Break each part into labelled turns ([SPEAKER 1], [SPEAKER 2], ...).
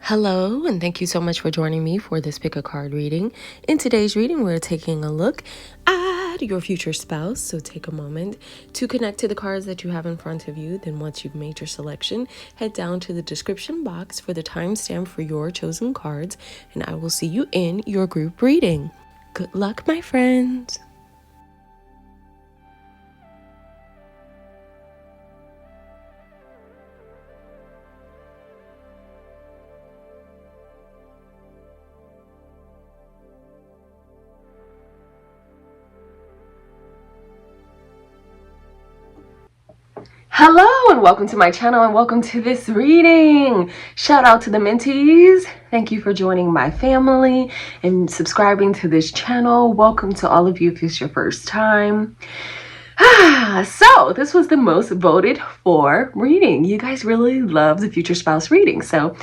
[SPEAKER 1] Hello, and thank you so much for joining me for this pick a card reading. In today's reading, we're taking a look at your future spouse. So take a moment to connect to the cards that you have in front of you. Then once you've made your selection, head down to the description box for the timestamp for your chosen cards, and I will see you in your group reading. Good luck, my friends. Hello and welcome to my channel and welcome to this reading. Shout out to the mentees. Thank you for joining my family and subscribing to this channel. Welcome to all of you if it's your first time. So this was the most voted for reading. You guys really love the future spouse reading. So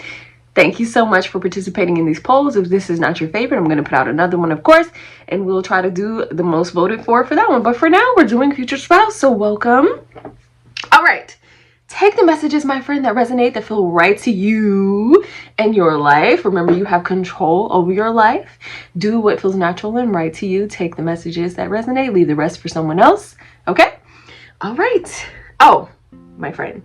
[SPEAKER 1] thank you so much for participating in these polls. If this is not your favorite, I'm going to put out another one, of course, and we'll try to do the most voted for that one. But for now, we're doing future spouse. So welcome. All right, take the messages, my friend, that resonate, that feel right to you and your life. Remember, you have control over your life. Do what feels natural and right to you. Take the messages that resonate, leave the rest for someone else. Okay? All right. Oh, my friend.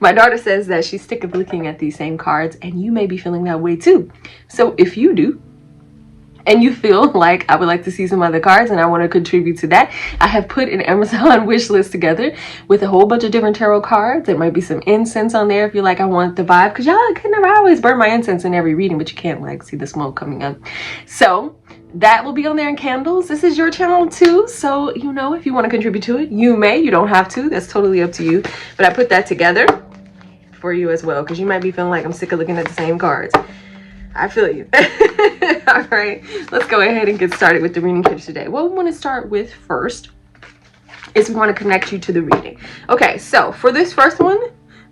[SPEAKER 1] My daughter says that she's sick of looking at these same cards, and you may be feeling that way too. So if you do, and you feel like I would like to see some other cards and I want to contribute to that, I have put an Amazon wish list together with a whole bunch of different tarot cards. There might be some incense on there if you're like, I want the vibe, because y'all can never always burn my incense in every reading, but you can't like see the smoke coming up. So that will be on there in candles. This is your channel too, so you know, if you want to contribute to it, you may. You don't have to. That's totally up to you. But I put that together for you as well, because you might be feeling like I'm sick of looking at the same cards. I feel you. All right, let's go ahead and get started with the reading here today. What we want to start with first is we want to connect you to the reading. Okay, so for this first one,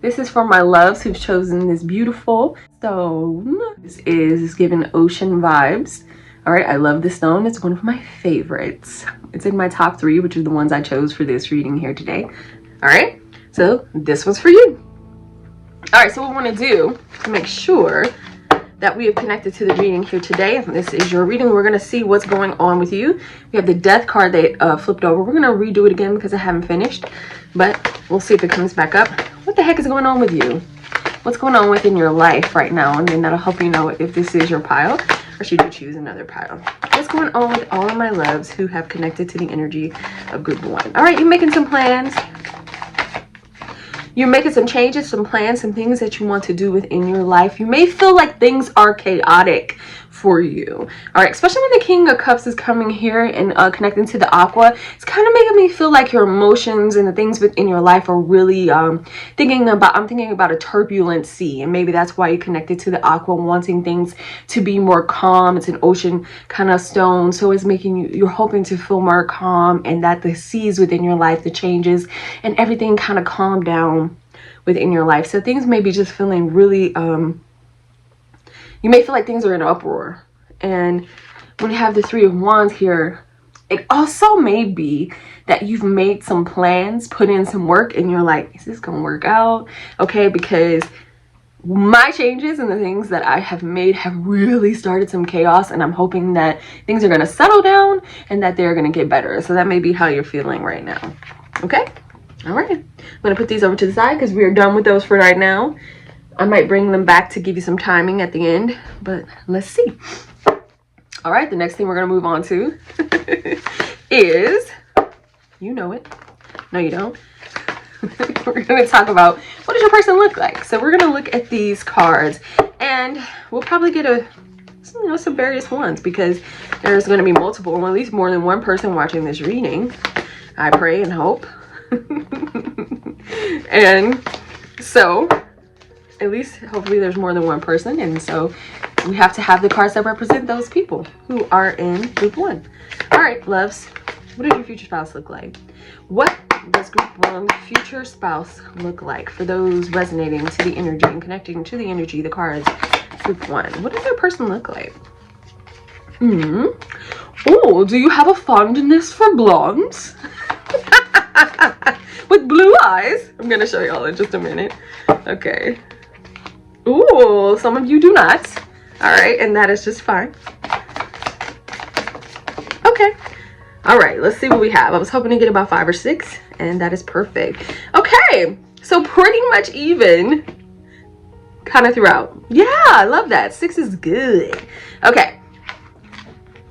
[SPEAKER 1] this is for my loves who've chosen this beautiful stone. This is giving ocean vibes. All right, I love this stone. It's one of my favorites. It's in my top 3, which are the ones I chose for this reading here today. All right, so this one's for you. All right, so what we want to do to make sure that we have connected to the reading here today, and this is your reading, we're going to see what's going on with you. We have the death card that flipped over. We're going to redo it again because I haven't finished, but we'll see if it comes back up. What the heck is going on with you? What's going on within your life right now? And then that'll help you know if this is your pile, or should you choose another pile. What's going on with all of my loves who have connected to the energy of group 1? All right, you're making some plans. You're making some changes, some plans, some things that you want to do within your life. You may feel like things are chaotic for you. All right, especially when the King of Cups is coming here and connecting to the Aqua. It's kind of making me feel like your emotions and the things within your life are really I'm thinking about a turbulent sea, and maybe that's why you connected to the Aqua, wanting things to be more calm. It's an ocean kind of stone, so it's making you're hoping to feel more calm, and that the seas within your life, the changes and everything kind of calm down within your life. So things may be just feeling really you may feel like things are in an uproar. And when you have the 3 of Wands here, it also may be that you've made some plans, put in some work, and you're like, is this gonna work out? Okay, because my changes and the things that I have made have really started some chaos, and I'm hoping that things are gonna settle down and that they're gonna get better. So that may be how you're feeling right now. Okay? All right. I'm gonna put these over to the side because we are done with those for right now. I might bring them back to give you some timing at the end, but let's see. All right, the next thing we're going to move on to is, you know it. No, you don't. We're going to talk about what does your person look like. So we're going to look at these cards, and we'll probably get some various ones, because there's going to be multiple, or at least more than one person watching this reading. I pray and hope. And so at least hopefully there's more than one person, and so we have to have the cards that represent those people who are in group 1. All right, loves, what does your future spouse look like? What does group 1 future spouse look like for those resonating to the energy and connecting to the energy, the cards, group 1? What does their person look like? Oh, do you have a fondness for blondes? With blue eyes? I'm gonna show y'all in just a minute. Okay. Ooh, some of you do not. All right, and that is just fine. Okay. All right, let's see what we have. I was hoping to get about 5 or 6, and that is perfect. Okay, so pretty much even kind of throughout. Yeah, I love that. 6 is good. Okay,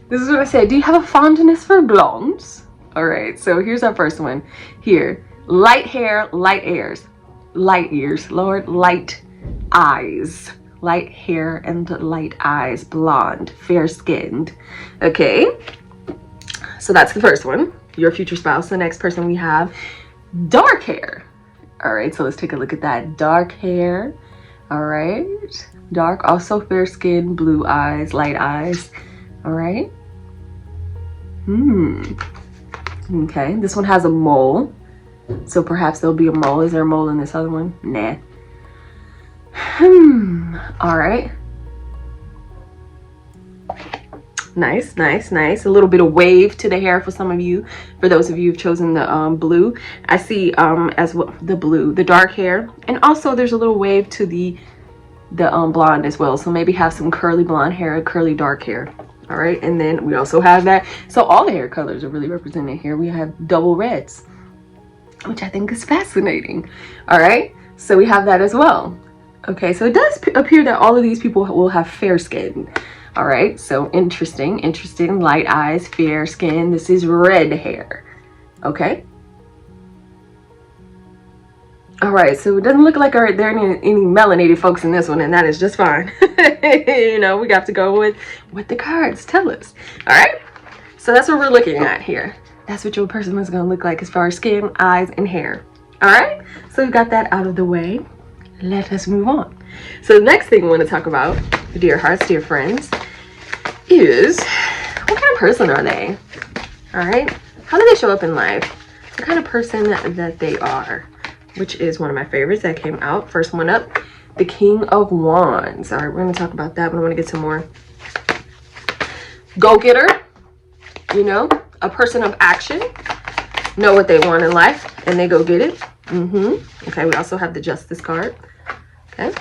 [SPEAKER 1] this is what I said. Do you have a fondness for blondes? All right, so here's our first one. Here, light hair, light ears. Light ears, Lord, light eyes. Light hair and light eyes, blonde, fair-skinned. Okay, so that's the first one, your future spouse. The next person we have, dark hair. All right, so let's take a look at that. Dark hair. All right, dark, also fair skin, blue eyes, light eyes. All right. Okay, this one has a mole, so perhaps there'll be a mole. Is there a mole in this other one? Nah. All right. Nice, nice, nice. A little bit of wave to the hair for some of you. For those of you who've chosen the blue, I see as well the blue, the dark hair, and also there's a little wave to the blonde as well. So maybe have some curly blonde hair, curly dark hair. All right, and then we also have that. So all the hair colors are really represented here. We have double reds, which I think is fascinating. All right, so we have that as well. Okay, so it does appear that all of these people will have fair skin. All right, so interesting, interesting. Light eyes, fair skin. This is red hair. Okay. All right, so it doesn't look like there are any melanated folks in this one, and that is just fine. You know, we got to go with what the cards tell us. All right, so that's what we're looking at here. That's what your person is going to look like as far as skin, eyes, and hair. All right, so we got that out of the way. Let us move on. So the next thing we want to talk about, dear hearts, dear friends, is what kind of person are they? All right, how do they show up in life? What kind of person that they are, which is one of my favorites that came out. First one up, the King of Wands. All right, we're going to talk about that, but I want to get some more. Go-getter, you know, a person of action, know what they want in life, and they go get it. Okay, we also have the Justice card. Okay.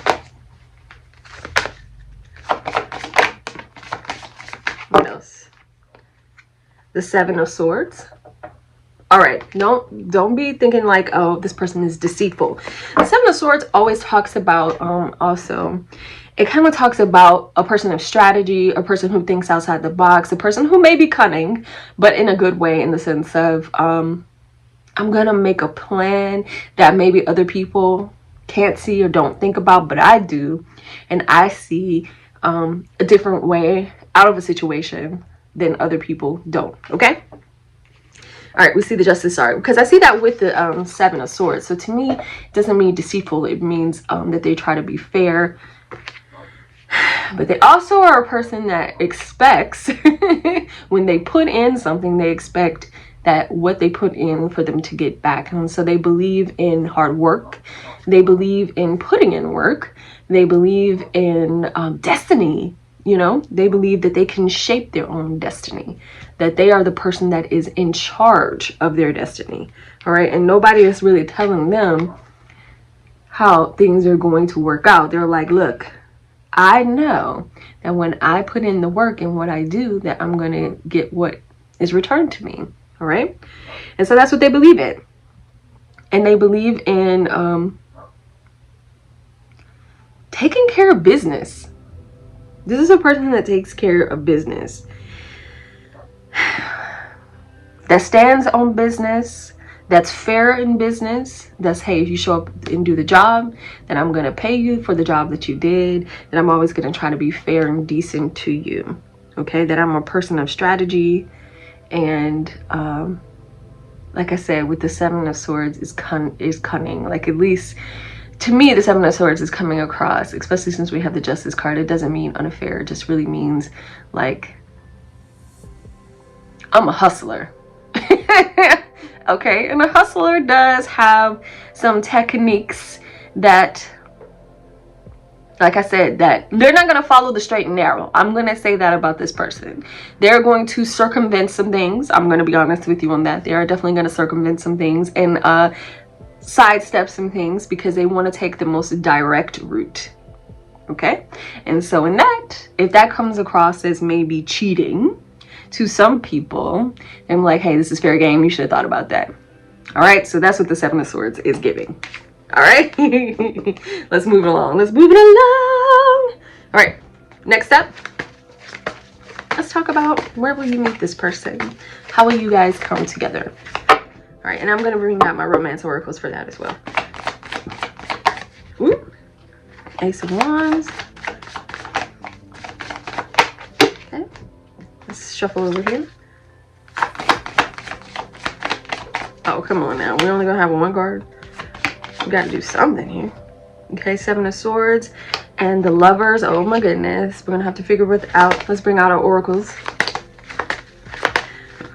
[SPEAKER 1] What else? The Seven of Swords. All right, don't be thinking like, oh, this person is deceitful. The Seven of Swords always talks about also, it kind of talks about a person of strategy, a person who thinks outside the box, a person who may be cunning, but in a good way, in the sense of I'm gonna make a plan that maybe other people can't see or don't think about, but I do, and I see a different way out of a situation than other people don't. Okay. All right, we see the Justice card, because I see that with the Seven of Swords. So to me, it doesn't mean deceitful. It means that they try to be fair. But they also are a person that expects, when they put in something, they expect that what they put in for them to get back. And so they believe in hard work. They believe in putting in work. They believe in destiny. You know, they believe that they can shape their own destiny, that they are the person that is in charge of their destiny. All right. And nobody is really telling them how things are going to work out. They're like, look, I know that when I put in the work and what I do, that I'm going to get what is returned to me. All right. And so that's what they believe in. And they believe in taking care of business. This is a person that takes care of business, that stands on business, that's fair in business, that's, hey, if you show up and do the job, then I'm going to pay you for the job that you did, and I'm always going to try to be fair and decent to you. Okay, that I'm a person of strategy, and like I said, with the Seven of Swords is cunning. Like, at least to me, the Seven of Swords is coming across, especially since we have the Justice card. It doesn't mean unfair. It just really means like, I'm a hustler. Okay, and a hustler does have some techniques that, like I said, that they're not going to follow the straight and narrow. I'm going to say that about this person. They're going to circumvent some things. I'm going to be honest with you on that. They are definitely going to circumvent some things and sidestep some things because they want to take the most direct route. Okay, and so in that, if that comes across as maybe cheating to some people, I'm like, hey, this is fair game, you should have thought about that. All right, so that's what the Seven of Swords is giving. All right, let's move along. Let's move it along. All right, next up, let's talk about where will you meet this person? How will you guys come together? All right, and I'm going to bring out my romance oracles for that as well. Ooh. Ace of Wands. Okay, let's shuffle over here. Oh, come on now. We're only going to have one card. We got to do something here. Okay, Seven of Swords and the Lovers. Oh my goodness. We're going to have to figure it out. Let's bring out our oracles.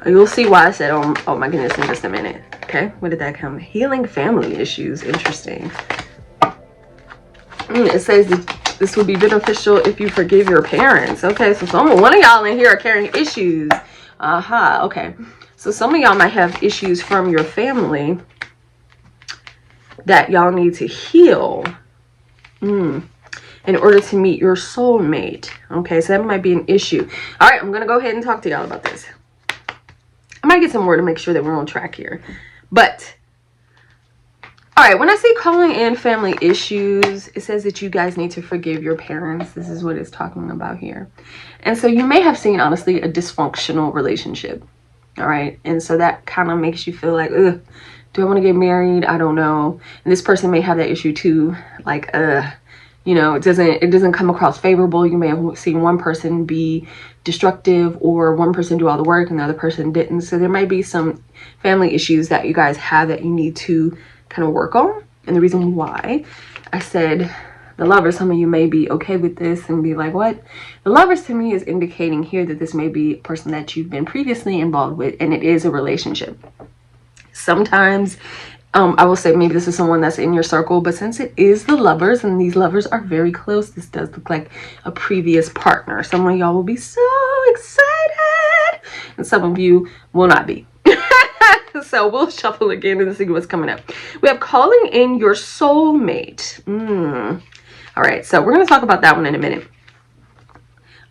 [SPEAKER 1] You'll see why I said, oh my goodness, in just a minute. Okay, what did that come? Healing family issues. Interesting. It says that this would be beneficial if you forgive your parents. Okay, so one of y'all in here are carrying issues. Okay. So some of y'all might have issues from your family that y'all need to heal in order to meet your soulmate. Okay, so that might be an issue. All right, I'm going to go ahead and talk to y'all about this. I might get some more to make sure that we're on track here. But all right, when I say calling in family issues, it says that you guys need to forgive your parents. This is what it's talking about here. And so you may have seen, honestly, a dysfunctional relationship. All right. And so that kind of makes you feel like, ugh, do I want to get married? I don't know. And this person may have that issue too. Like, you know, it doesn't come across favorable. You may have seen one person be destructive or one person do all the work and the other person didn't. So there might be some family issues that you guys have that you need to kind of work on. And the reason why I said the Lovers, some of you may be okay with this and be like, what? The Lovers to me is indicating here that this may be a person that you've been previously involved with, and it is a relationship. Sometimes I will say maybe this is someone that's in your circle, but since it is the Lovers and these Lovers are very close, this does look like a previous partner. Some of y'all will be so excited and some of you will not be. So we'll shuffle again and see what's coming up. We have calling in your soulmate. All right, so we're going to talk about that one in a minute.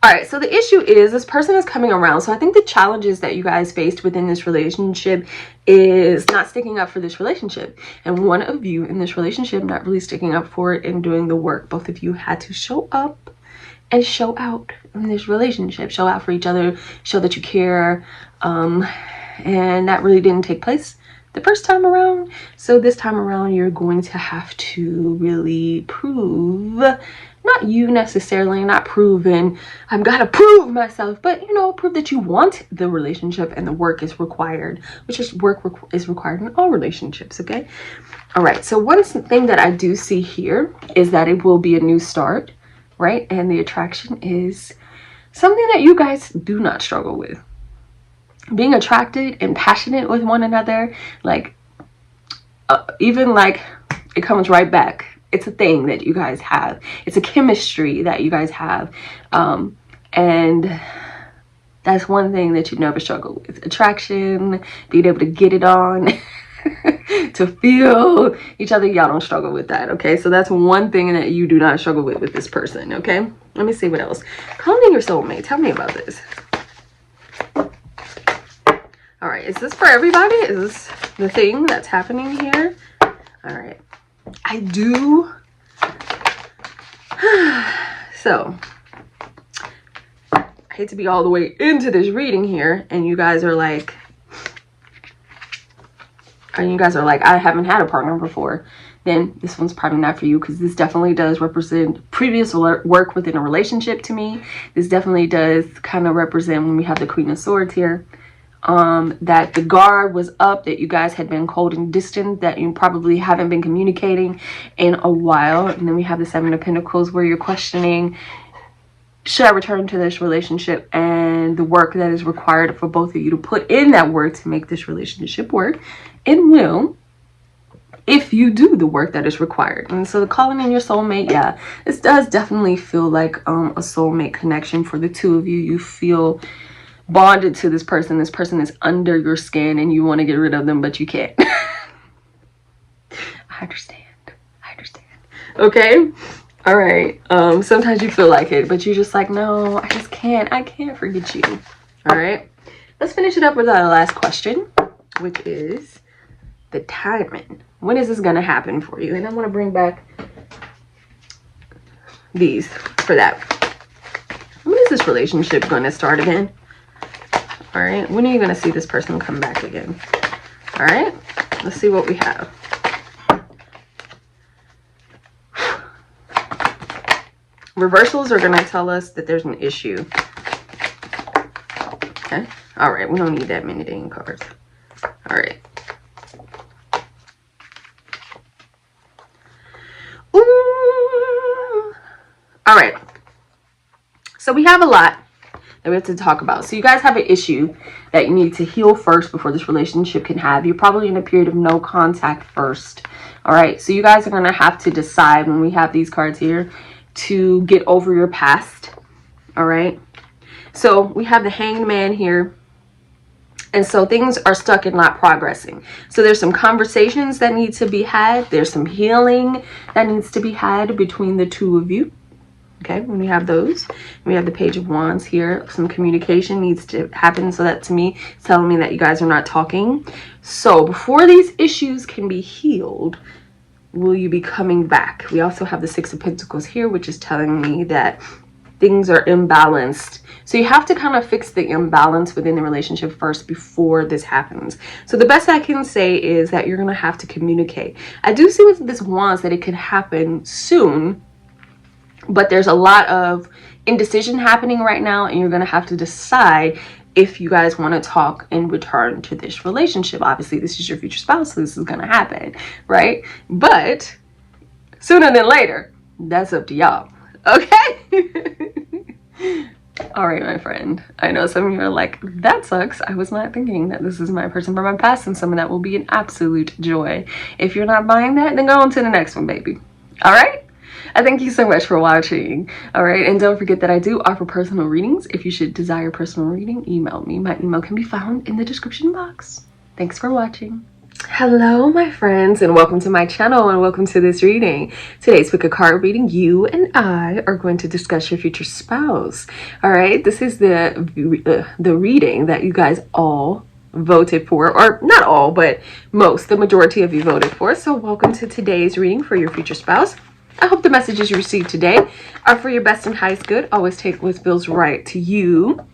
[SPEAKER 1] All right, so the issue is this person is coming around. So I think the challenges that you guys faced within this relationship is not sticking up for this relationship. And one of you in this relationship not really sticking up for it and doing the work. Both of you had to show up and show out in this relationship. Show out for each other, show that you care. And that really didn't take place the first time around. So this time around, you're going to have to really prove, not you necessarily, not proven, I've got to prove myself, but, you know, prove that you want the relationship and the work is required, which is is required in all relationships, okay? All right, so one thing that I do see here is that it will be a new start, right? And the attraction is something that you guys do not struggle with. Being attracted and passionate with one another, like even like it comes right back. It's a thing that you guys have. It's a chemistry that you guys have, and that's one thing that you never struggle with. Attraction, being able to get it on, to feel each other. Y'all don't struggle with that, okay? So that's one thing that you do not struggle with this person, okay? Let me see what else. Calling your soulmate. Tell me about this. All right, is this for everybody? Is this the thing that's happening here? All right, I do. So, I hate to be all the way into this reading here, and you guys are like, I haven't had a partner before. Then this one's probably not for you, because this definitely does represent previous work within a relationship to me. This definitely does kind of represent when we have the Queen of Swords here. That the guard was up, that you guys had been cold and distant, that you probably haven't been communicating in a while. And then we have the Seven of Pentacles where you're questioning, should I return to this relationship, and the work that is required for both of you to put in that work to make this relationship work. It will, if you do the work that is required. And so the calling in your soulmate, yeah, this does definitely feel like a soulmate connection for the two of you. You feel bonded to this person. This person is under your skin and you want to get rid of them, but you can't. I understand. Okay. All right. Sometimes you feel like it, but you're just like, no, I just can't. I can't forget you. All right. Let's finish it up with our last question, which is the timing. When is this going to happen for you? And I want to bring back these for that. When is this relationship going to start again? All right. When are you going to see this person come back again? All right. Let's see what we have. Reversals are going to tell us that there's an issue. Okay. All right. We don't need that many dang cards. All right. Ooh. All right. So we have a lot that we have to talk about. So you guys have an issue that you need to heal first before this relationship can have. You're probably in a period of no contact first. All right. So you guys are going to have to decide when we have these cards here to get over your past. All right. So we have the Hanged Man here. And so things are stuck and not progressing. So there's some conversations that need to be had. There's some healing that needs to be had between the two of you. Okay, when we have those, we have the Page of Wands here. Some communication needs to happen. So that to me is telling me that you guys are not talking. So before these issues can be healed, will you be coming back? We also have the Six of Pentacles here, which is telling me that things are imbalanced. So you have to kind of fix the imbalance within the relationship first before this happens. So the best I can say is that you're going to have to communicate. I do see with this Wands that it could happen soon, but there's a lot of indecision happening right now, and you're going to have to decide if you guys want to talk and return to this relationship. Obviously, this is your future spouse, so this is going to happen, right? But sooner than later, that's up to y'all. Okay? All right, my friend. I know some of you are like, that sucks. I was not thinking that this is my person from my past, and some of that will be an absolute joy. If you're not buying that, then go on to the next one, baby. All right? I thank you so much for watching. All right, and don't forget that I do offer personal readings. If you should desire personal reading, email me. My email can be found in the description box. Thanks for watching. Hello, my friends, and welcome to my channel, and welcome to this reading. Today's pick a card reading. You and I are going to discuss your future spouse. All right, this is the reading that you guys all voted for, or not all, but the majority of you voted for. So welcome to today's reading for your future spouse. I hope the messages you received today are for your best and highest good. Always take what feels right to you.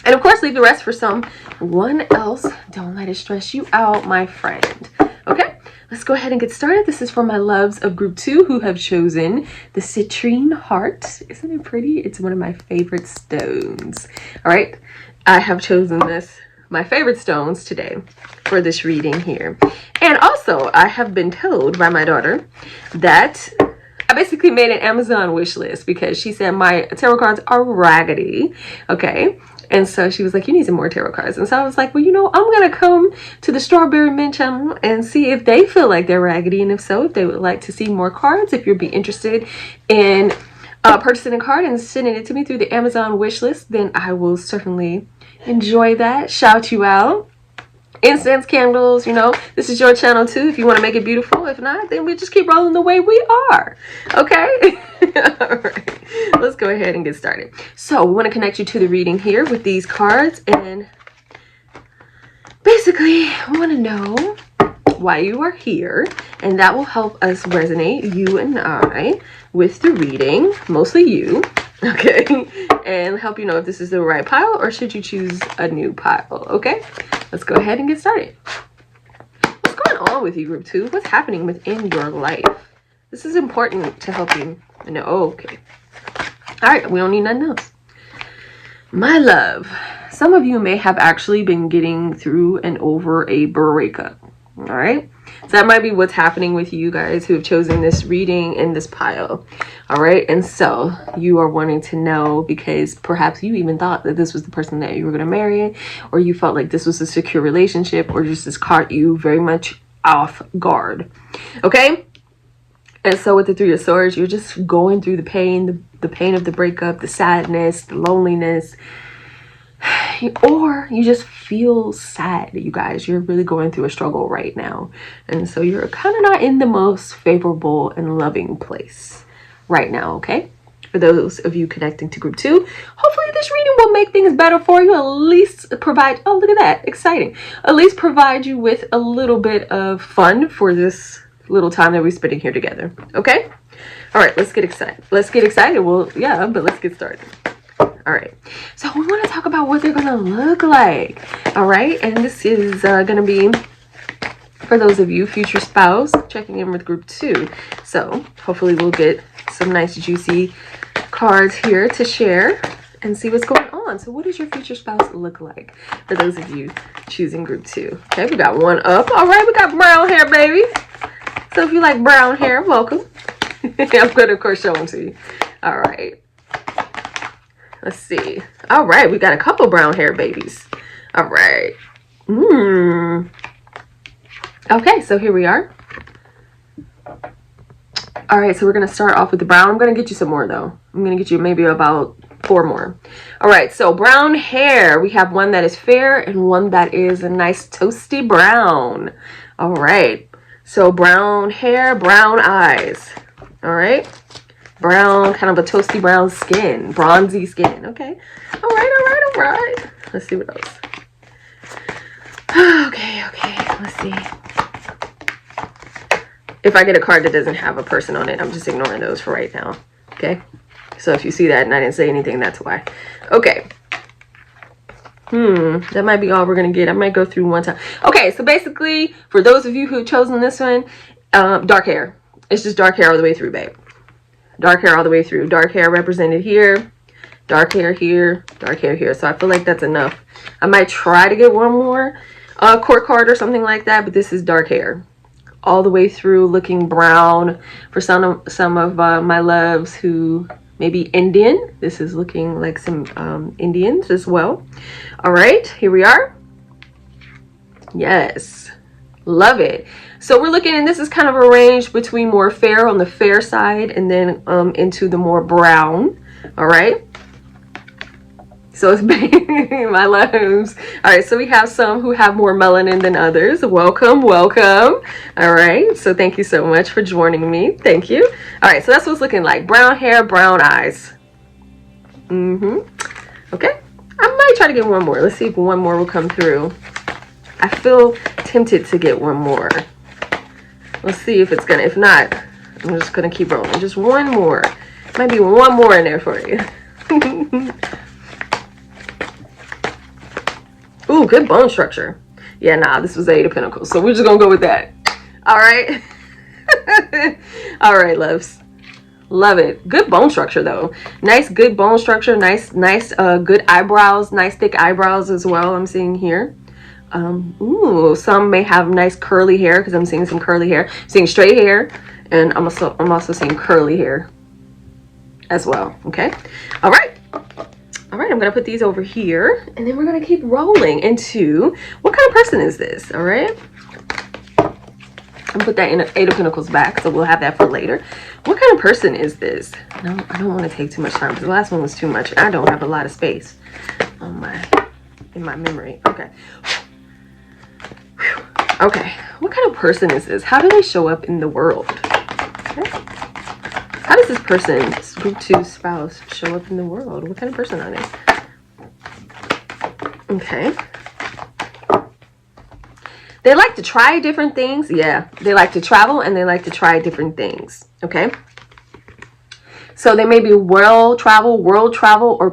[SPEAKER 1] And of course, leave the rest for someone else. Don't let it stress you out, my friend. Okay, let's go ahead and get started. This is for my loves of group 2 who have chosen the citrine heart. Isn't it pretty? It's one of my favorite stones. All right, I have chosen my favorite stones today for this reading here. And also, I have been told by my daughter that I basically made an Amazon wish list because she said my tarot cards are raggedy. Okay. And so she was like, you need some more tarot cards. And so I was like, well, you know, I'm going to come to the Strawberry Mint channel and see if they feel like they're raggedy. And if so, if they would like to see more cards, if you'd be interested in purchasing a card and sending it to me through the Amazon wish list, then I will certainly enjoy that. Shout you out. Incense, candles, you know, this is your channel too if you want to make it beautiful. If not, then we just keep rolling the way we are. Okay? All right. Let's go ahead and get started. So we want to connect you to the reading here with these cards, and basically we want to know why you are here, and that will help us resonate, you and I, with the reading, mostly you. Okay, and help you know if this is the right pile or should you choose a new pile. Okay, let's go ahead and get started. What's going on with you, group 2? What's happening within your life? This is important to help you know. Okay, all right, we don't need nothing else. My love, some of you may have actually been getting through and over a breakup. All right, so that might be what's happening with you guys who have chosen this reading in this pile. All right, and so you are wanting to know because perhaps you even thought that this was the person that you were going to marry, or you felt like this was a secure relationship, or just this caught you very much off guard. Okay, and so with the Three of Swords, you're just going through the pain, the pain of the breakup, the sadness, the loneliness, or you just feel sad. You guys, you're really going through a struggle right now, and so you're kind of not in the most favorable and loving place right now, okay? For those of you connecting to group 2, hopefully this reading will make things better for you, at least provide, oh, look at that, exciting, at least provide you with a little bit of fun for this little time that we're spending here together, okay? All right, let's get excited. Let's get excited. Well, yeah, but let's get started. All right, so we want to talk about what they're gonna look like. All right, and this is gonna be for those of you future spouse checking in with group 2. So hopefully we'll get some nice juicy cards here to share and see what's going on. So what does your future spouse look like for those of you choosing group 2? Okay, we got one up. All right, we got brown hair, baby. So if you like brown hair, welcome. I'm going to, of course, show them to you. All right. Let's see. All right, we got a couple brown hair babies. All right. Okay, so here we are. All right, so we're going to start off with the brown. I'm going to get you some more, though. I'm going to get you maybe about 4 more. All right, so brown hair. We have one that is fair and one that is a nice toasty brown. All right, so brown hair, brown eyes. All right, brown, kind of a toasty brown skin, bronzy skin. Okay, all right. Let's see what else. Okay, let's see. If I get a card that doesn't have a person on it, I'm just ignoring those for right now. Okay, so if you see that and I didn't say anything, that's why. Okay. That might be all we're gonna get. I might go through one time. Okay, so basically, for those of you who've chosen this one, dark hair. It's just dark hair all the way through, babe. Dark hair all the way through. Dark hair represented here. Dark hair here. Dark hair here. So I feel like that's enough. I might try to get one more court card or something like that, but this is dark hair all the way through, looking brown. For some of my loves who may be Indian, this is looking like some Indians as well. All right, here we are. Yes, love it. So we're looking, and this is kind of a range between more fair on the fair side and then into the more brown. All right, so it's my loves. All right, so we have some who have more melanin than others. Welcome. All right, so thank you so much for joining me. Thank you. All right, so that's what it's looking like. Brown hair, brown eyes. Okay, I might try to get one more. Let's see if one more will come through. I feel tempted to get one more. Let's see if it's gonna. If not, I'm just gonna keep rolling. Just one more. Might be one more in there for you. Ooh, good bone structure. Yeah, nah, this was the 8 of Pentacles, so we're just gonna go with that. All right. All right, loves. Love it. Good bone structure, though. Nice, good bone structure. Nice, good eyebrows. Nice, thick eyebrows as well. I'm seeing here. Ooh, some may have nice curly hair because I'm seeing some curly hair. I'm seeing straight hair, and I'm also seeing curly hair as well. Okay. All right. I'm gonna put these over here, and then we're gonna keep rolling into what kind of person is this. All right. I'm gonna put that in the 8 of Pentacles back, so we'll have that for later. What kind of person is this? No, I don't want to take too much time because the last one was too much. I don't have a lot of space on in my memory. Okay. Okay, what kind of person is this? How do they show up in the world? Okay. How does this person, this group 2 spouse, show up in the world? What kind of person are they? Okay. They like to try different things. Yeah, they like to travel and they like to try different things. Okay. So they may be world traveled, or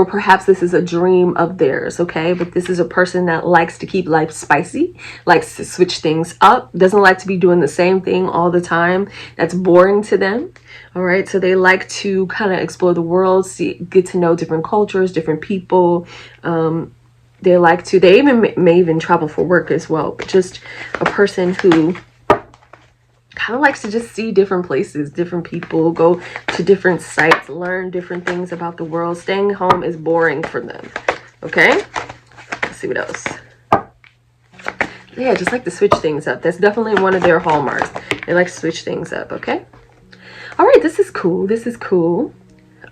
[SPEAKER 1] perhaps this is a dream of theirs, okay? But this is a person that likes to keep life spicy, likes to switch things up, doesn't like to be doing the same thing all the time. That's boring to them, all right? So they like to kind of explore the world, get to know different cultures, different people. They may even travel for work as well. But just a person who kind of likes to just see different places, different people, go to different sites, learn different things about the world. Staying home is boring for them. Okay, let's see what else. Yeah, just like to switch things up. That's definitely one of their hallmarks. They like to switch things up. Okay, all right, this is cool.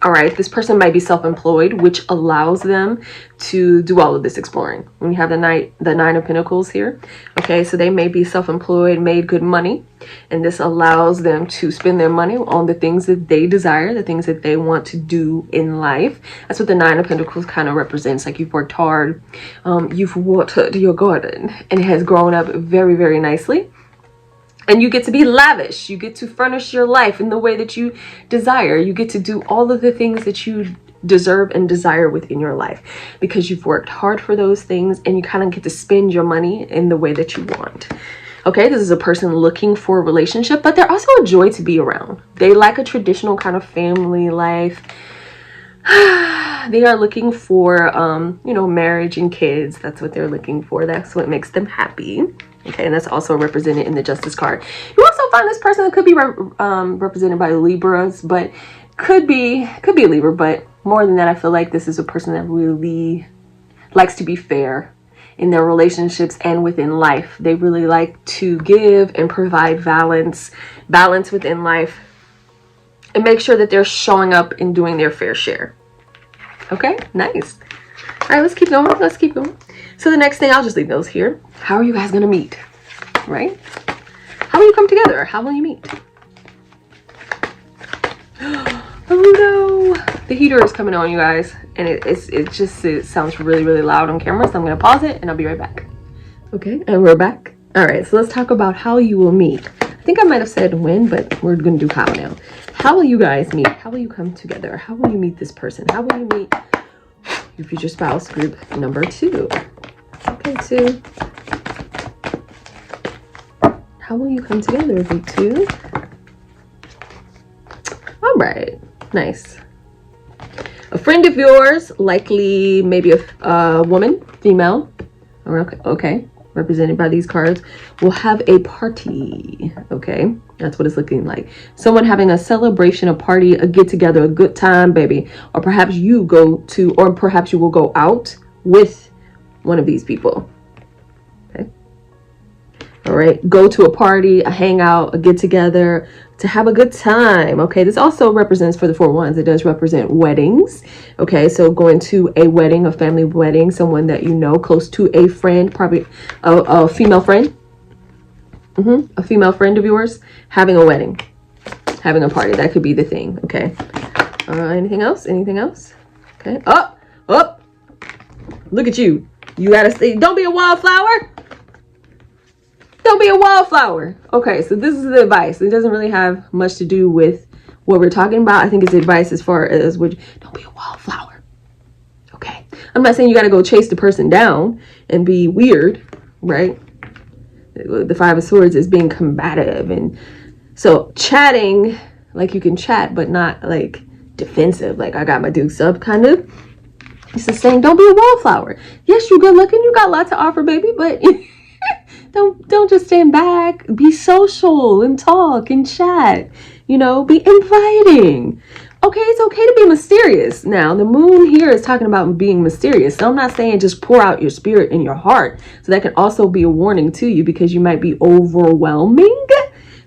[SPEAKER 1] All right, this person might be self-employed, which allows them to do all of this exploring. When you have the nine of pentacles here, okay, so they may be self-employed, made good money, and this allows them to spend their money on the things that they desire, the things that they want to do in life. That's what the nine of pentacles kind of represents. Like, you've worked hard, you've watered your garden, and it has grown up very, very nicely. And you get to be lavish. You get to furnish your life in the way that you desire. You get to do all of the things that you deserve and desire within your life, because you've worked hard for those things, and you kind of get to spend your money in the way that you want. Okay, this is a person looking for a relationship, but they're also a joy to be around. They like a traditional kind of family life. They are looking for, you know, marriage and kids. That's what they're looking for. That's what makes them happy. Okay, and that's also represented in the Justice card. You also find this person that could be represented by Libras, but could be a Libra. But more than that, I feel like this is a person that really likes to be fair in their relationships and within life. They really like to give and provide balance within life, and make sure that they're showing up and doing their fair share. Okay, nice. All right, let's keep going. Let's keep going. So the next thing, I'll just leave those here. How are you guys going to meet? Right? How will you come together? How will you meet? Oh no. The heater is coming on, you guys. And it sounds really, really loud on camera. So I'm going to pause it and I'll be right back. Okay, and we're back. All right, so let's talk about how you will meet. I think I might have said when, but we're going to do how now. How will you guys meet? How will you come together? How will you meet this person? How will you meet your future spouse, group number 2? Okay, 2. How will you come together, group 2? All right, nice. A friend of yours, likely maybe a woman, female, okay, represented by these cards, will have a party. Okay, that's what it's looking like. Someone having a celebration, a party, a get together, a good time, baby. Or perhaps you will go out with one of these people. Okay, all right, go to a party, a hangout, a get together, to have a good time. Okay, this also represents, for the 4 wands, it does represent weddings. Okay, so going to a wedding, a family wedding, someone that you know, close to a friend, probably a female friend, a female friend of yours, having a wedding, having a party. That could be the thing. Okay, anything else? Anything else? Okay, up, look at you. You gotta stay. Don't be a wildflower. Don't be a wildflower. Okay, so this is the advice. It doesn't really have much to do with what we're talking about. I think it's advice as far as don't be a wildflower. Okay, I'm not saying you got to go chase the person down and be weird, right? The 5 of Swords is being combative, and so chatting, like you can chat, but not like defensive. Like, I got my dukes up, kind of. It's just saying, don't be a wallflower. Yes, you're good looking. You got a lot to offer, baby, but don't just stand back. Be social and talk and chat. You know, be inviting. Okay, it's okay to be mysterious. Now, the moon here is talking about being mysterious. So I'm not saying just pour out your spirit and your heart. So that can also be a warning to you, because you might be overwhelming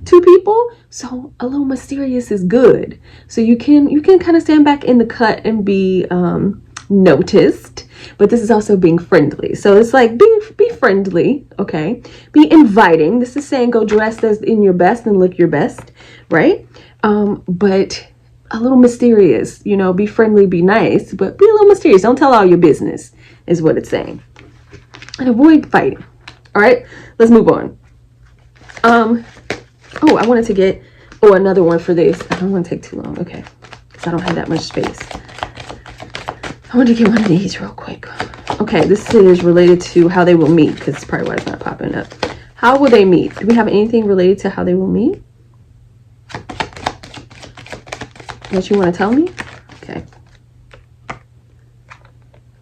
[SPEAKER 1] to people. So a little mysterious is good. So you can kind of stand back in the cut and be noticed. But this is also being friendly. So it's like be friendly, okay? Be inviting. This is saying go dressed as in your best and look your best, right? But a little mysterious, you know, be friendly, be nice, but be a little mysterious. Don't tell all your business is what it's saying. And avoid fighting. All right, let's move on. Oh, I wanted to get, another one for this. I don't want to take too long, okay? Because I don't have that much space. I want to get one of these real quick. Okay, this is related to how they will meet, because it's probably why it's not popping up. How will they meet? Do we have anything related to how they will meet that you want to tell me? Okay.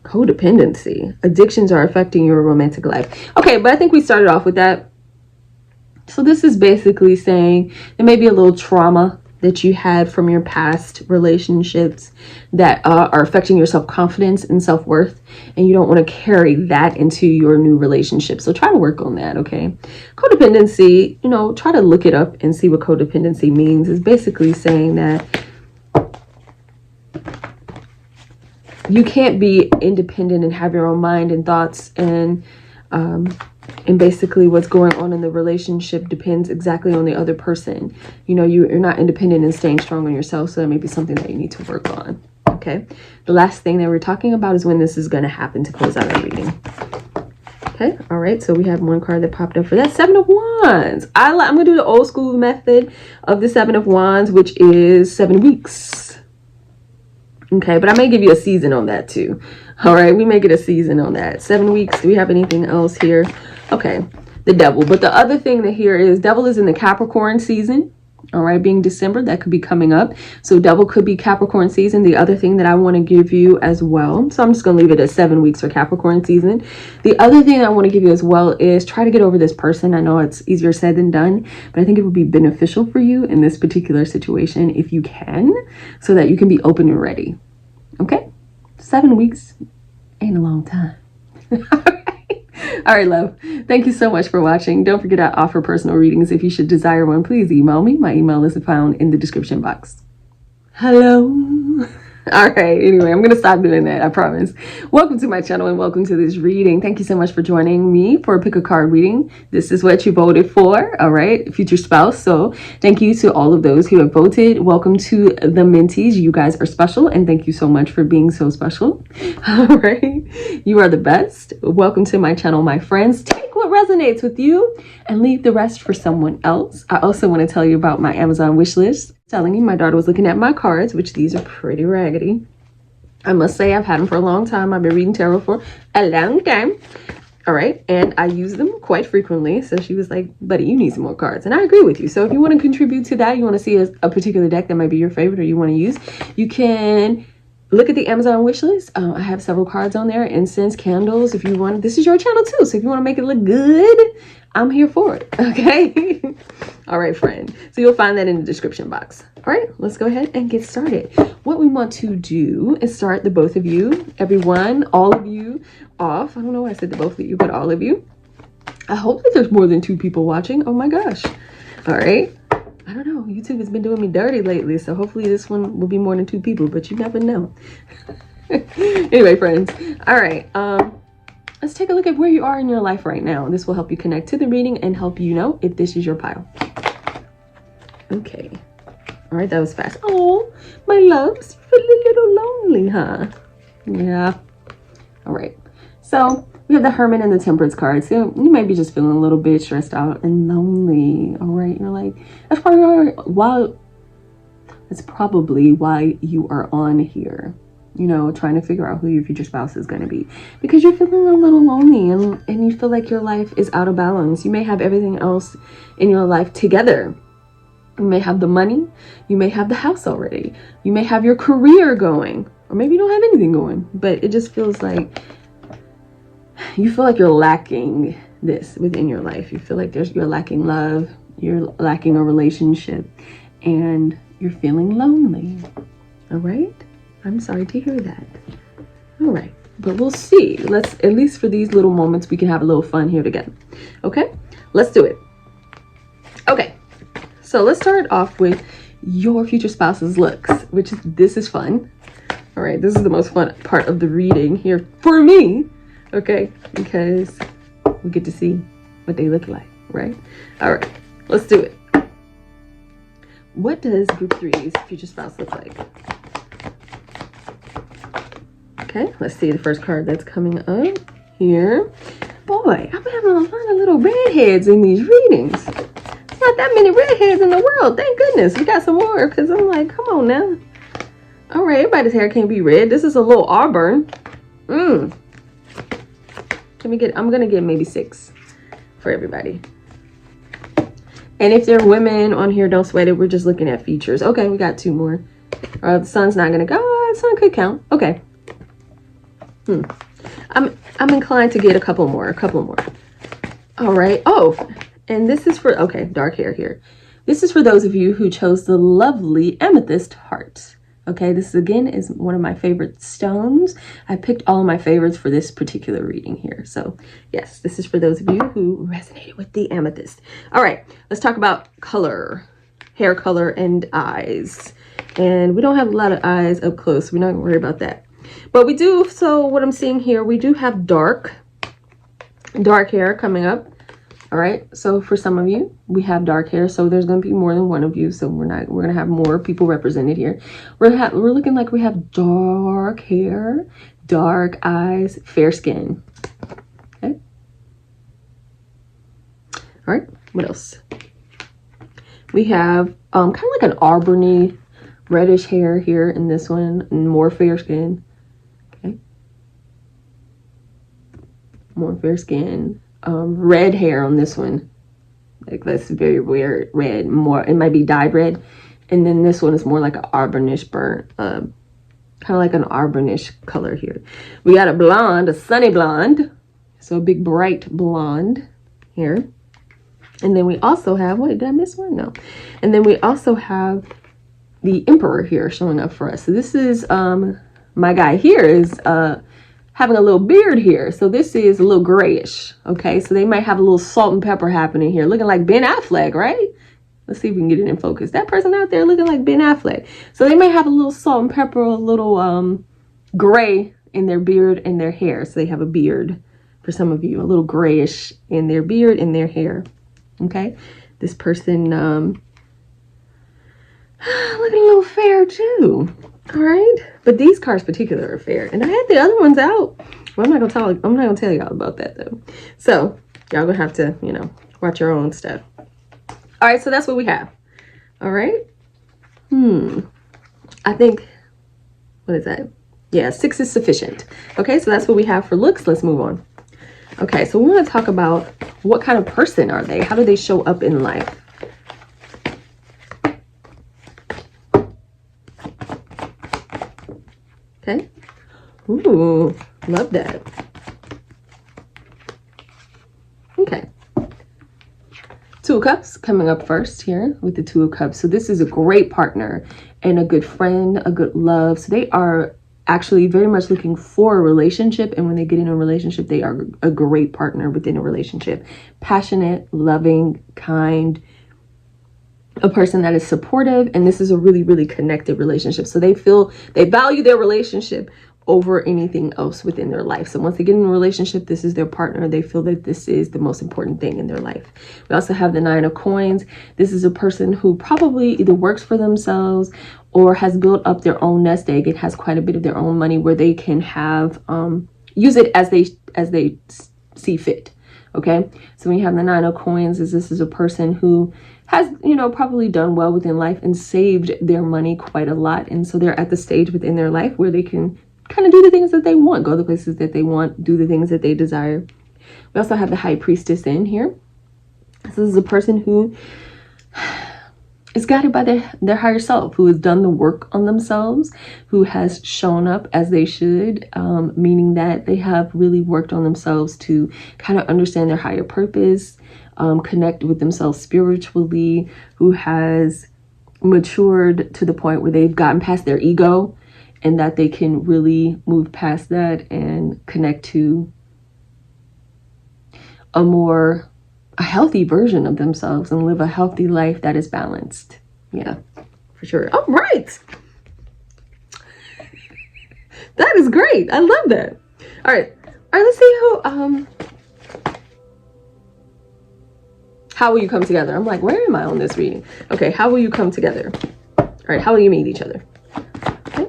[SPEAKER 1] Codependency. Addictions are affecting your romantic life. Okay, but I think we started off with that. So this is basically saying there may be a little trauma that you had from your past relationships that are affecting your self-confidence and self-worth, and you don't want to carry that into your new relationship. So try to work on that, okay? Codependency, you know, try to look it up and see what codependency means. It's basically saying that you can't be independent and have your own mind and thoughts, and basically what's going on in the relationship depends exactly on the other person. You know, you're not independent and staying strong on yourself, so that may be something that you need to work on. Okay, the last thing that we're talking about is when this is going to happen to close out our reading. Okay, all right, so we have one card that popped up for that. 7 of Wands. I'm going to do the old school method of the 7 of Wands, which is 7 weeks. Okay, but I may give you a season on that too. All right, we make it a season on that. 7 weeks. Do we have anything else here? Okay, the Devil. But the other thing that here is Devil is in the Capricorn season. All right, being December, that could be coming up. So Devil could be Capricorn season. The other thing that I want to give you as well, so I'm just going to leave it at 7 weeks for Capricorn season. The other thing I want to give you as well is try to get over this person. I know it's easier said than done, but I think it would be beneficial for you in this particular situation if you can, so that you can be open and ready. Okay, 7 weeks ain't a long time. All right, love. Thank you so much for watching. Don't forget I offer personal readings. If you should desire one, please email me. My email is found in the description box. Hello. All right, anyway, I'm going to stop doing that, I promise. Welcome to my channel and welcome to this reading. Thank you so much for joining me for a pick a card reading. This is what you voted for, all right, future spouse. So thank you to all of those who have voted. Welcome to the mentees. You guys are special, and thank you so much for being so special. All right, you are the best. Welcome to my channel, my friends. Take what resonates with you and leave the rest for someone else. I also want to tell you about my Amazon wish list. Telling you, my daughter was looking at my cards, which these are pretty raggedy. I must say I've had them for a long time. I've been reading tarot for a long time. All right, and I use them quite frequently. So she was like, buddy, you need some more cards. And I agree with you. So if you want to contribute to that, you want to see a particular deck that might be your favorite or you want to use, you can look at the Amazon wish list. I have several cards on there, incense, candles. If you want, this is your channel too. So if you want to make it look good, I'm here for it. Okay. All right, friend. So you'll find that in the description box. All right, let's go ahead and get started. What we want to do is start the both of you, everyone, all of you off. I don't know why I said the both of you, but all of you. I hope that there's more than 2 people watching. Oh my gosh. All right. I don't know. YouTube has been doing me dirty lately, so hopefully this one will be more than 2 people, but you never know. Anyway, friends. All right. Let's take a look at where you are in your life right now. This will help you connect to the reading and help you know if this is your pile. Okay. All right, that was fast. Oh, my loves, you feel a little lonely, huh? Yeah. All right. So we have the Hermit and the Temperance cards. So you might be just feeling a little bit stressed out and lonely. All right. You're like, that's probably why you are on here. You know, trying to figure out who your future spouse is going to be, because you're feeling a little lonely and you feel like your life is out of balance. You may have everything else in your life together. You may have the money, you may have the house already, you may have your career going, or maybe you don't have anything going, but it just feels like you feel like you're lacking this within your life. You feel like you're lacking love, you're lacking a relationship, and you're feeling lonely. All right. I'm sorry to hear that. All right, but we'll see. Let's, at least for these little moments, we can have a little fun here together. Okay, let's do it. Okay, so let's start off with your future spouse's looks, this is fun. All right, this is the most fun part of the reading here for me. Okay, because we get to see what they look like, right? All right, let's do it. What does group 3's future spouse look like? Okay, let's see the first card that's coming up here. Boy, I've been having a lot of little redheads in these readings. There's not that many redheads in the world. Thank goodness. We got some more, because I'm like, come on now. All right, everybody's hair can't be red. This is a little auburn. I'm going to get maybe 6 for everybody. And if there are women on here, don't sweat it. We're just looking at features. Okay, we got 2 more. The sun's not going to go. Oh, the sun could count. Okay. I'm inclined to get a couple more. All right. Oh, and this is for, okay, dark hair here. This is for those of you who chose the lovely amethyst heart. Okay, this again is one of my favorite stones. I picked all of my favorites for this particular reading here. So yes, this is for those of you who resonated with the amethyst. All right, let's talk about color, hair color, and eyes. And we don't have a lot of eyes up close. We're not gonna worry about that. But we do, so what I'm seeing here, we do have dark hair coming up. All right, so for some of you, we have dark hair, so there's going to be more than one of you, so we're going to have more people represented here. We're looking like we have dark hair, dark eyes, fair skin. Okay. All right, what else? We have kind of like an auburny reddish hair here in this one, and more fair skin. Okay, more fair skin. Red hair on this one, like that's very weird red, more, it might be dyed red. And then this one is more like an auburnish burnt, kind of like an auburnish color here. We got a blonde, a sunny blonde, so a big bright blonde here. And then we also have, wait, did I miss one? No. And then we also have the emperor here showing up for us. So this is my guy here is having a little beard here, so this is a little grayish. Okay, so they might have a little salt and pepper happening here, looking like Ben Affleck, right? Let's see if we can get it in focus. That person out there looking like Ben Affleck. So they might have a little salt and pepper, a little gray in their beard and their hair. So they have a beard for some of you, a little grayish in their beard and their hair. Okay, this person looking a little fair too. All right, but these cards particular are fair, and I had the other ones out. Well, I'm not gonna tell y'all about that though. So y'all gonna have to, you know, watch your own stuff. All right, so that's what we have. All right. I think, what is that? Yeah, 6 is sufficient. Okay, so that's what we have for looks. Let's move on. Okay, so we want to talk about what kind of person are they? How do they show up in life? Okay. Ooh, love that. Okay. 2 of Cups coming up first here with the 2 of Cups. So this is a great partner and a good friend, a good love. So they are actually very much looking for a relationship, and when they get in a relationship, they are a great partner within a relationship. Passionate, loving, kind, a person that is supportive, and this is a really, really connected relationship. So they value their relationship over anything else within their life. So once they get in a relationship, this is their partner. They feel that this is the most important thing in their life. We also have the 9 of Coins. This is a person who probably either works for themselves or has built up their own nest egg and has quite a bit of their own money where they can have use it as they see fit. Okay, so when you have the 9 of Coins, this is a person who has, you know, probably done well within life and saved their money quite a lot, and so they're at the stage within their life where they can kind of do the things that they want, go the places that they want, do the things that they desire. We also have the High Priestess in here. This is a person who is guided by their higher self, who has done the work on themselves, who has shown up as they should, meaning that they have really worked on themselves to kind of understand their higher purpose, connect with themselves spiritually, who has matured to the point where they've gotten past their ego and that they can really move past that and connect to a healthy version of themselves and live a healthy life that is balanced. Yeah, for sure. All right. That is great. I love that. All right, let's see how will you come together? I'm like, where am I on this reading? Okay, how will you come together? All right, how will you meet each other? Okay.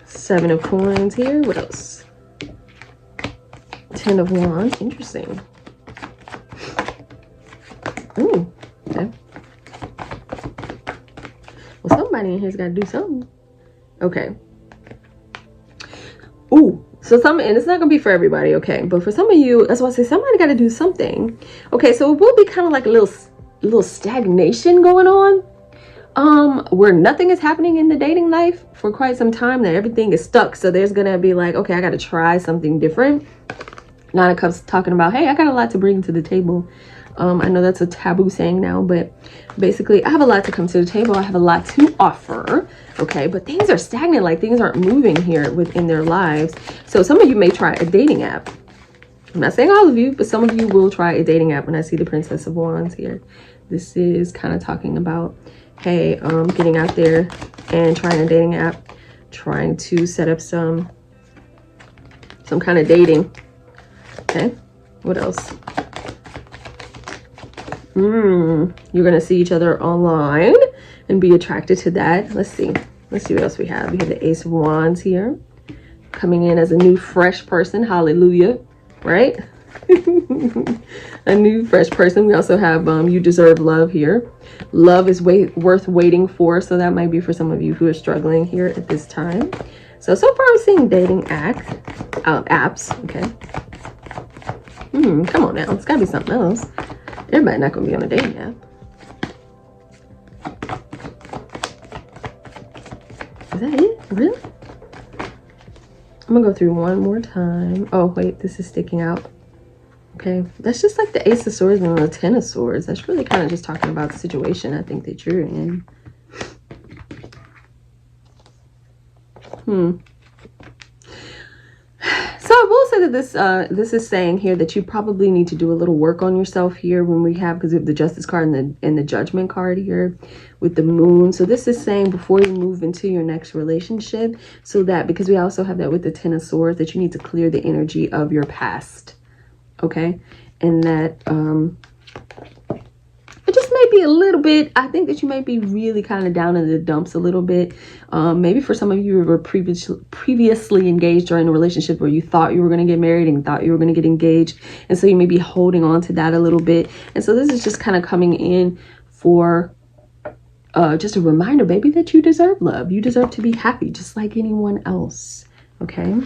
[SPEAKER 1] 7 of Coins here. What else? 10 of Wands. Interesting. Ooh, okay. Well, somebody in here's got to do something. Okay. Ooh, so and it's not gonna be for everybody, okay? But for some of you, that's why I say somebody got to do something. Okay, so it will be kind of like a little stagnation going on, where nothing is happening in the dating life for quite some time. That everything is stuck. So there's gonna be like, okay, I got to try something different. 9 of Cups talking about, hey, I got a lot to bring to the table. I know that's a taboo saying now, but basically I have a lot to come to the table. I have a lot to offer. Okay, but things are stagnant, like things aren't moving here within their lives. So some of you may try a dating app. I'm not saying all of you, but some of you will try a dating app. When I see the Princess of Wands here, this is kind of talking about, hey, getting out there and trying a dating app. trying to set up some kind of dating. Okay, what else? You're gonna see each other online and be attracted to that. Let's see what else we have. We have the Ace of Wands here, coming in as a new fresh person. Hallelujah, right? A new fresh person. We also have you deserve love here. Love is worth waiting for, so that might be for some of you who are struggling here at this time. So far I'm seeing dating apps. Okay, come on now, it's gotta be something else. Everybody not gonna be on a dating app. Is that it? Really? I'm gonna go through one more time. Oh wait, this is sticking out. Okay, that's just like the Ace of Swords and the Ten of Swords. That's really kind of just talking about the situation I think that you're in. So I will say that this is saying here that you probably need to do a little work on yourself here when we have, because we have the Justice card and the Judgment card here with the Moon. So this is saying before you move into your next relationship, so that, because we also have that with the Ten of Swords, that you need to clear the energy of your past. Okay, and that it just may be a little bit, I think that you might be really kind of down in the dumps a little bit. Maybe for some of you who were previously engaged during a relationship where you thought you were going to get married and thought you were going to get engaged, and so you may be holding on to that a little bit. And so this is just kind of coming in for just a reminder, baby, that you deserve love. You deserve to be happy just like anyone else. Okay.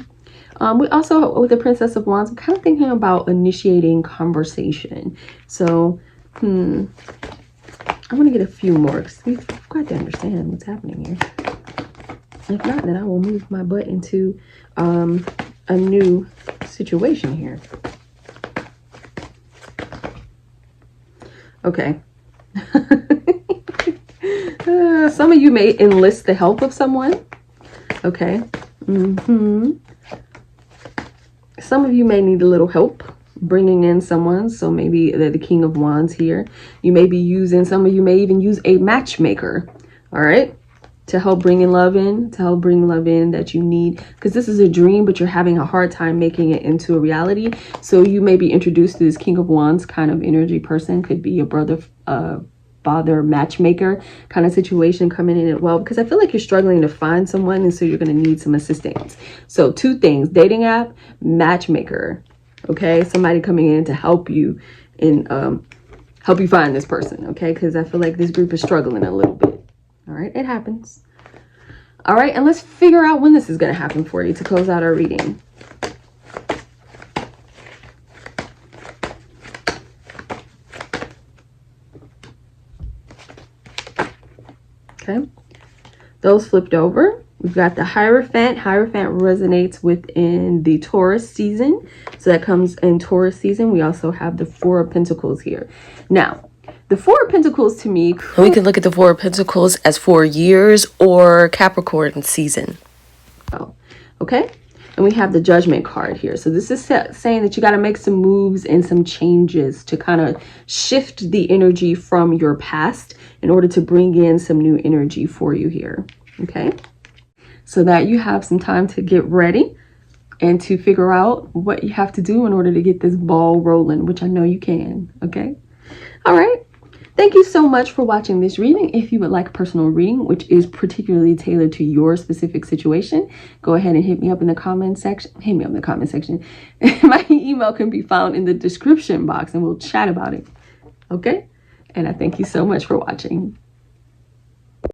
[SPEAKER 1] We also, with the Princess of Wands, I'm kind of thinking about initiating conversation. So, I'm going to get a few more because we've got to understand what's happening here. If not, then I will move my butt into a new situation here. Okay. Some of you may enlist the help of someone. Okay. Some of you may need a little help bringing in someone. So maybe the King of Wands here. You may be using, some of you may even use a matchmaker. All right. To help bring in love in, that you need, because this is a dream, but you're having a hard time making it into a reality. So you may be introduced to this King of Wands kind of energy person. Could be a brother, father, matchmaker kind of situation coming in as well, because I feel like you're struggling to find someone, and so you're going to need some assistance. So two things: dating app, matchmaker. Okay, somebody coming in to help you and help you find this person. Okay, because I feel like this group is struggling a little bit. All right, it happens. All right, and let's figure out when this is going to happen for you to close out our reading. Okay, those flipped over. We've got the Hierophant. Hierophant resonates within the Taurus season. So that comes in Taurus season. We also have the Four of Pentacles here. Now, the Four of Pentacles to me, we can look at the Four of Pentacles as 4 years or Capricorn season. Oh, okay. And we have the Judgment card here. So this is saying that you got to make some moves and some changes to kind of shift the energy from your past in order to bring in some new energy for you here. Okay. So that you have some time to get ready and to figure out what you have to do in order to get this ball rolling, which I know you can. Okay. All right. Thank you so much for watching this reading. If you would like a personal reading, which is particularly tailored to your specific situation, go ahead and hit me up in the comment section. Hit me up in the comment section. My email can be found in the description box and we'll chat about it. Okay. And I thank you so much for watching.